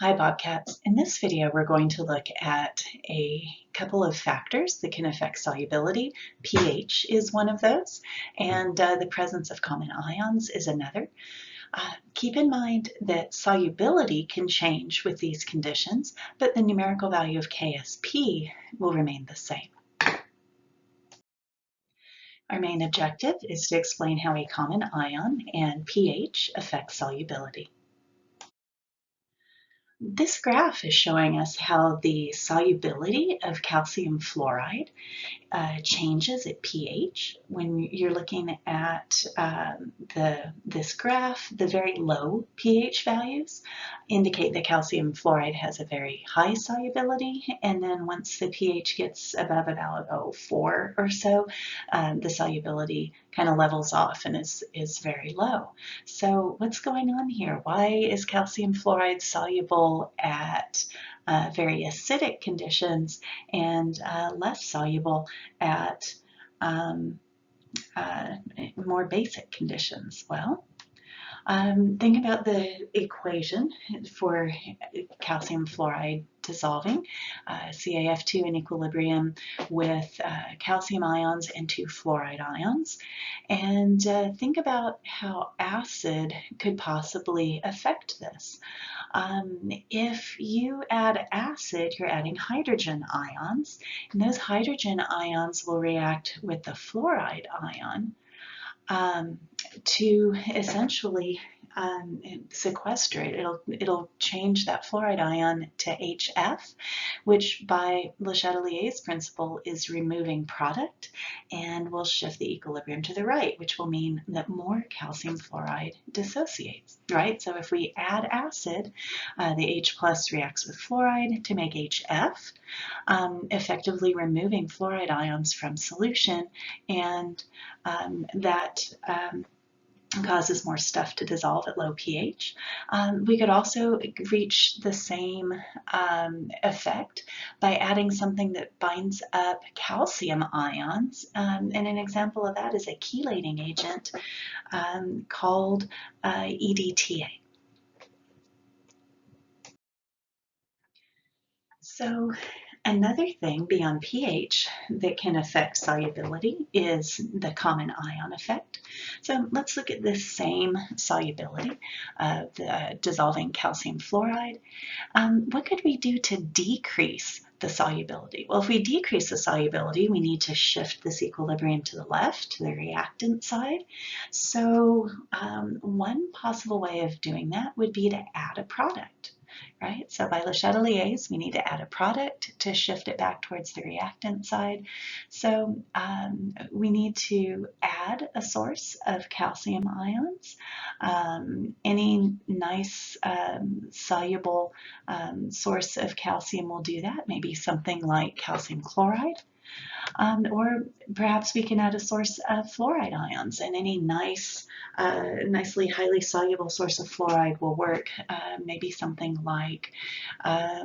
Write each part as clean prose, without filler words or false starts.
Hi Bobcats. In this video we're going to look at a couple of factors that can affect solubility. pH is one of those, and the presence of common ions is another. Keep in mind that solubility can change with these conditions, but the numerical value of KSP will remain the same. Our main objective is to explain how a common ion and pH affect solubility. This graph is showing us how the solubility of calcium fluoride changes at pH. When you're looking at this graph, the very low pH values indicate that calcium fluoride has a very high solubility, and then once the pH gets above about 4 or so, the solubility kind of levels off and is very low. So what's going on here? Why is calcium fluoride soluble at very acidic conditions and less soluble at more basic conditions? Well, think about the equation for calcium fluoride dissolving, CaF2 in equilibrium with calcium ions and 2 fluoride ions, and think about how acid could possibly affect this. If you add acid, you're adding hydrogen ions, and those hydrogen ions will react with the fluoride ion to essentially sequester it. It'll change that fluoride ion to HF, which by Le Chatelier's principle is removing product, and will shift the equilibrium to the right, which will mean that more calcium fluoride dissociates, right? So if we add acid, the H plus reacts with fluoride to make HF, effectively removing fluoride ions from solution, and that causes more stuff to dissolve at low pH. We could also reach the same effect by adding something that binds up calcium ions, and an example of that is a chelating agent called EDTA. So another thing beyond pH that can affect solubility is the common ion effect. So let's look at this same solubility of the dissolving calcium fluoride. What could we do to decrease the solubility? Well, if we decrease the solubility, we need to shift this equilibrium to the left, to the reactant side. So one possible way of doing that would be to add a product. Right? So by Le Chatelier's, we need to add a product to shift it back towards the reactant side. So we need to add a source of calcium ions. Any nice soluble source of calcium will do that, maybe something like calcium chloride. Or perhaps we can add a source of fluoride ions, and any nicely highly soluble source of fluoride will work, maybe something like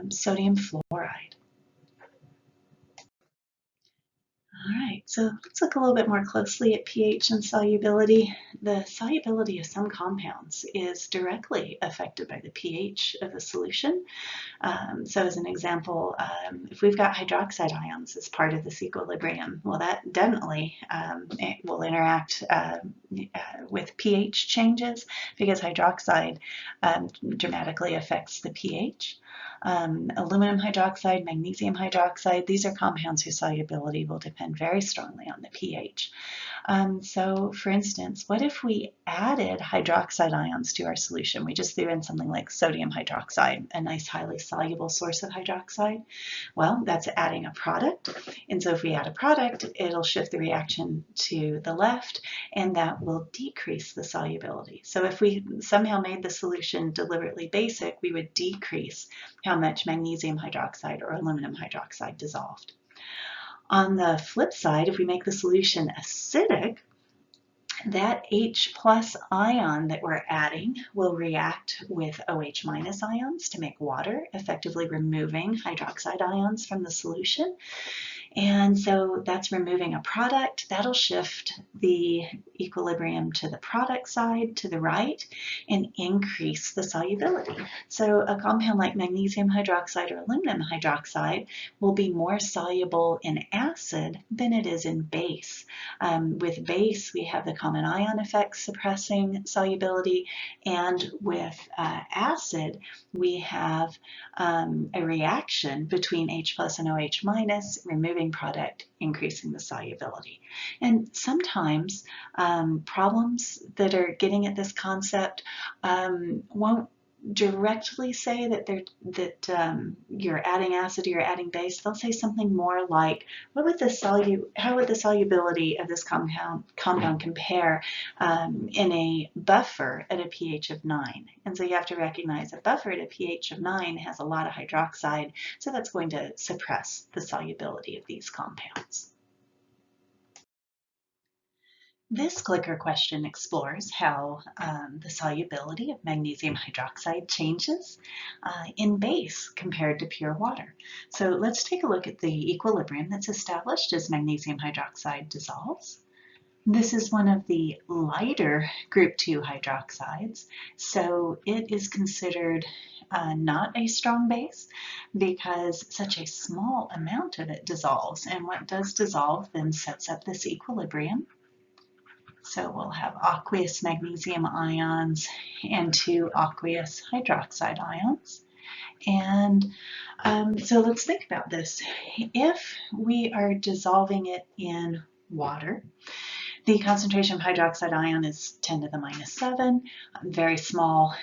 sodium fluoride. All right, so let's look a little bit more closely at pH and solubility. The solubility of some compounds is directly affected by the pH of the solution. So as an example, if we've got hydroxide ions as part of this equilibrium, well, that definitely it will interact with pH changes, because hydroxide dramatically affects the pH. Aluminum hydroxide, magnesium hydroxide, these are compounds whose solubility will depend very strongly on the pH. So for instance, what if we added hydroxide ions to our solution? We just threw in something like sodium hydroxide, a nice highly soluble source of hydroxide. Well, that's adding a product. And so if we add a product, it'll shift the reaction to the left, and that will decrease the solubility. So if we somehow made the solution deliberately basic, we would decrease how much magnesium hydroxide or aluminum hydroxide dissolved. On the flip side, if we make the solution acidic, that H plus ion that we're adding will react with OH minus ions to make water, effectively removing hydroxide ions from the solution. And so that's removing a product. That'll shift the equilibrium to the product side to the right and increase the solubility. So a compound like magnesium hydroxide or aluminum hydroxide will be more soluble in acid than it is in base. With base, we have the common ion effect suppressing solubility, and with acid, we have a reaction between H plus and OH minus, removing product, increasing the solubility. And sometimes problems that are getting at this concept won't directly say that you're adding acid or you're adding base. They'll say something more like, how would the solubility of this compound compare in a buffer at a pH of 9? And so you have to recognize a buffer at a pH of 9 has a lot of hydroxide, so that's going to suppress the solubility of these compounds. This clicker question explores how the solubility of magnesium hydroxide changes in base compared to pure water. So let's take a look at the equilibrium that's established as magnesium hydroxide dissolves. This is one of the lighter group 2 hydroxides, so it is considered not a strong base because such a small amount of it dissolves, and what does dissolve then sets up this equilibrium. So we'll have aqueous magnesium ions and 2 aqueous hydroxide ions. And so let's think about this. If we are dissolving it in water, the concentration of hydroxide ion is 10 to the minus 7, very small,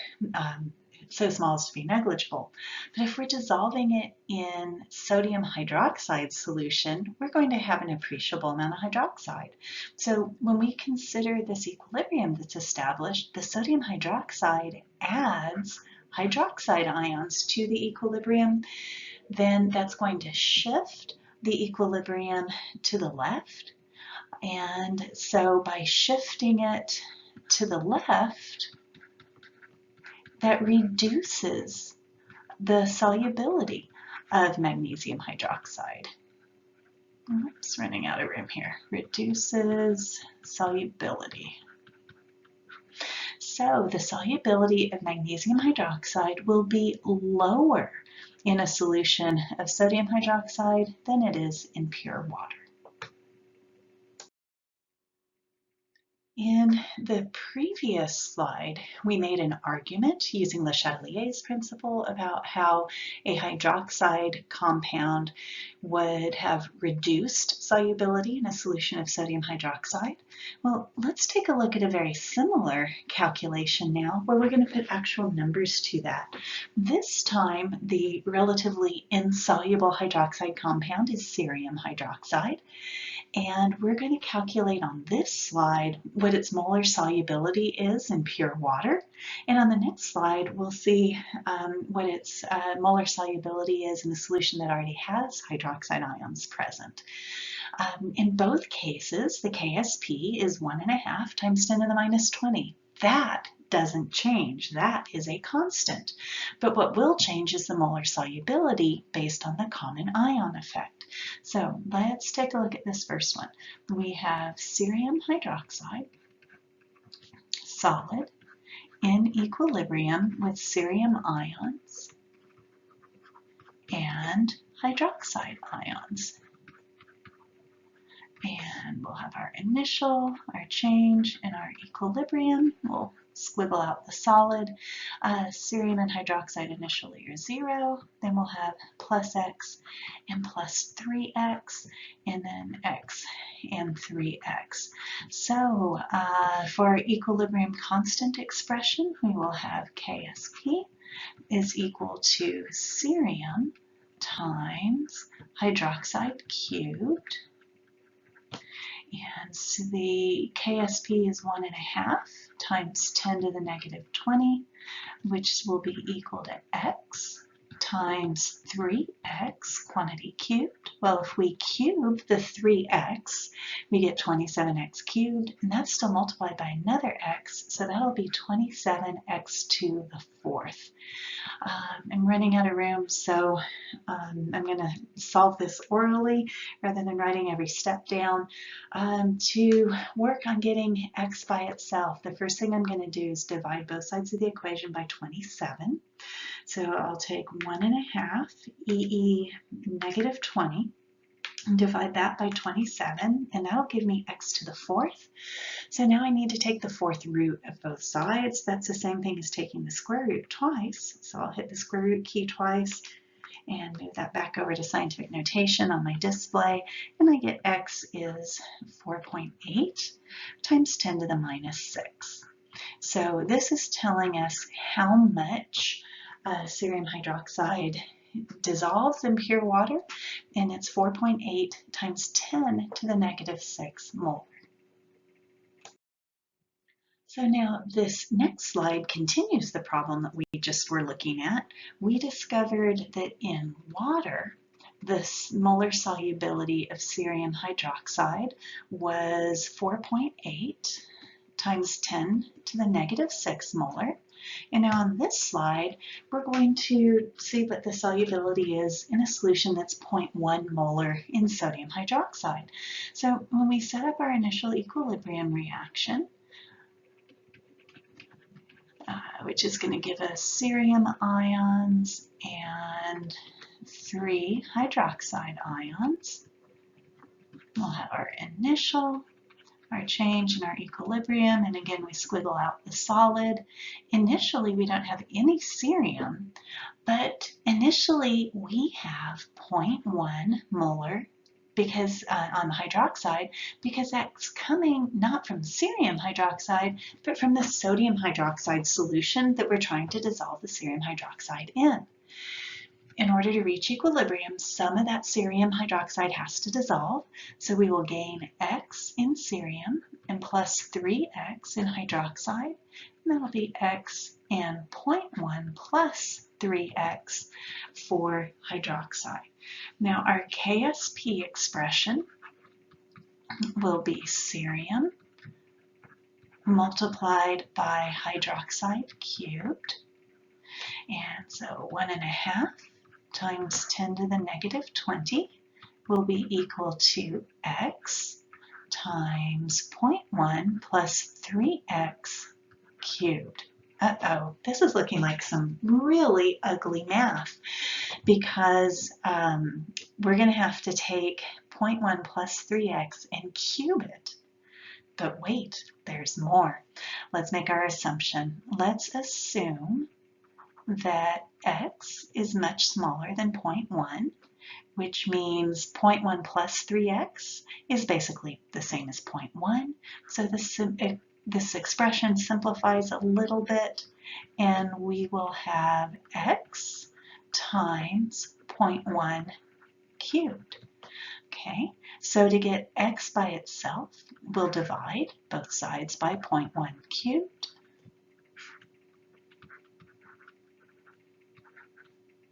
so small as to be negligible. But if we're dissolving it in sodium hydroxide solution, we're going to have an appreciable amount of hydroxide. So when we consider this equilibrium that's established, the sodium hydroxide adds hydroxide ions to the equilibrium, then that's going to shift the equilibrium to the left. And so by shifting it to the left, that reduces the solubility of magnesium hydroxide. Oops, running out of room here. Reduces solubility. So the solubility of magnesium hydroxide will be lower in a solution of sodium hydroxide than it is in pure water. In the previous slide, we made an argument using Le Chatelier's principle about how a hydroxide compound would have reduced solubility in a solution of sodium hydroxide. Well, let's take a look at a very similar calculation now, where we're going to put actual numbers to that. This time, the relatively insoluble hydroxide compound is cerium hydroxide. And we're going to calculate on this slide what its molar solubility is in pure water. And on the next slide, we'll see what its molar solubility is in a solution that already has hydroxide ions present. In both cases, the KSP is 1.5 times 10 to the minus 20. That doesn't change. That is a constant. But what will change is the molar solubility based on the common ion effect. So let's take a look at this first one. We have cerium hydroxide, solid, in equilibrium with cerium ions and hydroxide ions. And we'll have our initial, our change, and our equilibrium. We'll squiggle out the solid. Cerium and hydroxide initially are 0. Then we'll have plus x and plus 3x, and then x and 3x. So for our equilibrium constant expression, we will have KSP is equal to cerium times hydroxide cubed. And so the KSP is 1.5 times 10 to the negative 20, which will be equal to x times 3x quantity cubed. Well, if we cube the 3x, we get 27x cubed, and that's still multiplied by another x, so that'll be 27x to the fourth. I'm running out of room, so I'm going to solve this orally rather than writing every step down. To work on getting x by itself, the first thing I'm going to do is divide both sides of the equation by 27. So I'll take 1.5 EE negative 20 and divide that by 27, and that'll give me x to the fourth. So now I need to take the fourth root of both sides. That's the same thing as taking the square root twice. So I'll hit the square root key twice and move that back over to scientific notation on my display, and I get x is 4.8 times 10 to the minus 6. So this is telling us how much cerium hydroxide dissolves in pure water, and it's 4.8 times 10 to the negative 6 molar. So now this next slide continues the problem that we just were looking at. We discovered that in water, the molar solubility of cerium hydroxide was 4.8 times 10 to the negative 6 molar. And now on this slide, we're going to see what the solubility is in a solution that's 0.1 molar in sodium hydroxide. So when we set up our initial equilibrium reaction, which is going to give us cerium ions and 3 hydroxide ions, we'll have our initial, our change in our equilibrium, and again we squiggle out the solid. Initially we don't have any cerium, but initially we have 0.1 molar because on the hydroxide, because that's coming not from cerium hydroxide, but from the sodium hydroxide solution that we're trying to dissolve the cerium hydroxide in. In order to reach equilibrium, some of that cerium hydroxide has to dissolve, so we will gain x in cerium and plus 3x in hydroxide, and that'll be x and 0.1 plus 3x for hydroxide. Now our KSP expression will be cerium multiplied by hydroxide cubed, and so 1.5 times 10 to the negative 20 will be equal to x times 0.1 plus 3x cubed. Uh-oh, this is looking like some really ugly math, because we're going to have to take 0.1 plus 3x and cube it. But wait, there's more. Let's make our assumption. Let's assume that x is much smaller than 0.1, which means 0.1 plus 3x is basically the same as 0.1. So this expression simplifies a little bit, and we will have x times 0.1 cubed. Okay, so to get x by itself, we'll divide both sides by 0.1 cubed.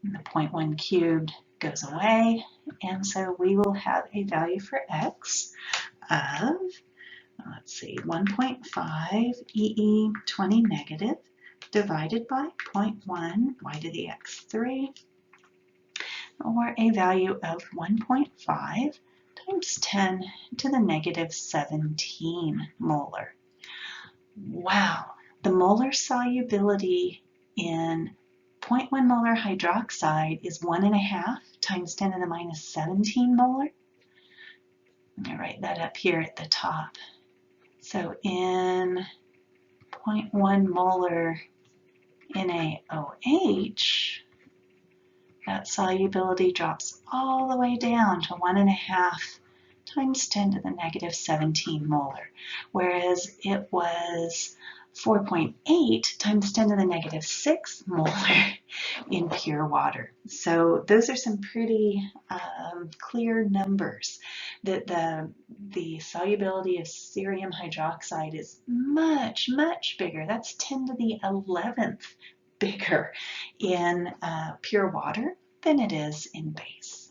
And the 0.1 cubed goes away, and so we will have a value for x of, let's see, 1.5 EE20 negative divided by 0.1 y to the x3, or a value of 1.5 times 10 to the negative 17 molar. Wow, the molar solubility in 0.1 molar hydroxide is 1.5 times 10 to the minus 17 molar. I'm going to write that up here at the top. So in 0.1 molar NaOH, that solubility drops all the way down to 1.5 times 10 to the negative 17 molar, whereas it was 4.8 times 10 to the negative 6 molar in pure water. So those are some pretty clear numbers that the solubility of cerium hydroxide is much, much bigger. That's 10 to the 11th bigger in pure water than it is in base.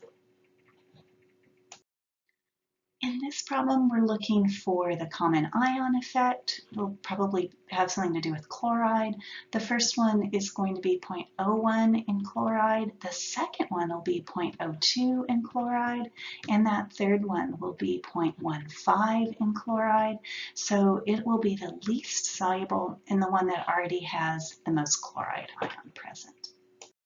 In this problem, we're looking for the common ion effect. It'll probably have something to do with chloride. The first one is going to be 0.01 in chloride. The second one will be 0.02 in chloride. And that third one will be 0.15 in chloride. So it will be the least soluble in the one that already has the most chloride ion present.